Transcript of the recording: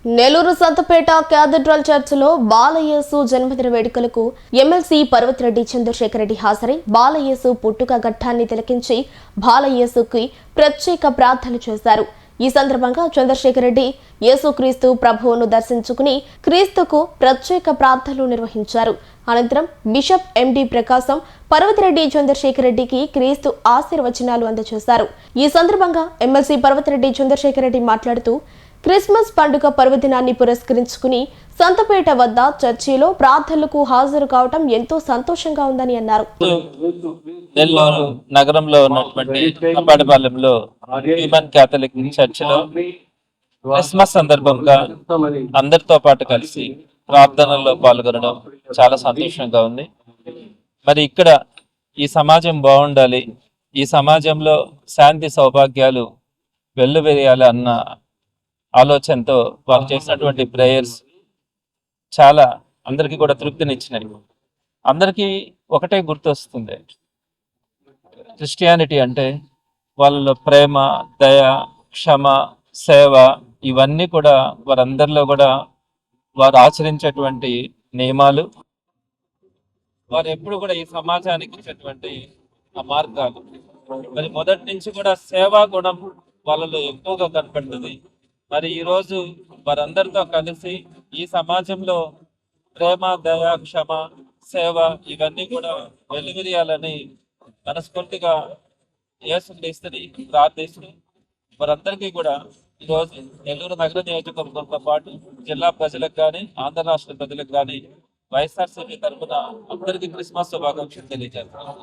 Nellore Santhapeta cathedral చర్చిలో బాలయేసు జన్మదిన వేడుకలకు ఎమ్మెల్సీ పర్వతిరెడ్డి చంద్రశేఖర్ రెడ్డి హాజరై బాలయేసు పుట్టుక ఘట్టాన్ని తిలకించి బాలయేసుకి ప్రత్యేక ప్రార్థనలు చేశారు. ఈ సందర్భంగా చంద్రశేఖర్ రెడ్డి యేసుక్రీస్తు ప్రభువును దర్శించుకుని క్రీస్తుకు ప్రత్యేక ప్రార్థనలు నిర్వహించారు. అనంతరం బిషప్ ఎండి ప్రకాశం పర్వతిరెడ్డి చంద్రశేఖర్ రెడ్డికి క్రీస్తు ఆశీర్వచనాలు అందజేశారు. ఈ సందర్భంగా ఎమ్మెల్సీ పర్వతిరెడ్డి చంద్రశేఖర్ రెడ్డి మాట్లాడుతూ క్రిస్మస్ పండుగ పర్వదినాన్ని పురస్కరించుకుని సంతపేట వద్ద చర్చిలో ప్రార్థనలకు హాజరు కావడం ఎంతో సంతోషంగా ఉందని అన్నారు. నెల్లూరు నగరంలో ఉన్నటువంటి అప్పాడిపాలెంలో హ్యూమన్ క్యాథలిక్ చర్చిలో క్రిస్మస్ సందర్భంగా అందరితో పాటు కలిసి ప్రార్థనల్లో పాల్గొనడం చాలా సంతోషంగా ఉంది. మరి ఇక్కడ ఈ సమాజం బాగుండాలి, ఈ సమాజంలో శాంతి సౌభాగ్యాలు వెల్లువెరియాలి అన్న ఆలోచనతో వాళ్ళు చేసినటువంటి ప్రేయర్స్ చాలా అందరికీ కూడా తృప్తినిచ్చినాయి. అందరికీ ఒకటే గుర్తొస్తుంది, క్రిస్టియానిటీ అంటే వాళ్ళలో ప్రేమ, దయ, క్షమ, సేవ ఇవన్నీ కూడా వారందరిలో కూడా వారు ఆచరించేటువంటి నియమాలు, వారు ఎప్పుడు కూడా ఈ సమాజానికి ఇచ్చేటువంటి ఆ మార్గాలు. మరి మొదటి నుంచి కూడా సేవా గుణం వాళ్ళలో ఎక్కువగా కనపడుతుంది. మరి ఈరోజు వారందరితో కలిసి ఈ సమాజంలో ప్రేమ, దయ, క్షమ, సేవ ఇవన్నీ కూడా వెలువరియాలని మనస్ఫూర్తిగా యేసుక్రీస్తుని ప్రార్థిస్తూ వారందరికీ కూడా ఈరోజు నెల్లూరు నగర నియోజకవర్గంతో పాటు జిల్లా ప్రజలకు కానీ ఆంధ్ర రాష్ట్ర ప్రజలకు కానీ వైఎస్ఆర్సీపీ తరఫున అందరికీ క్రిస్మస్ శుభాకాంక్షలు తెలియజేస్తాను.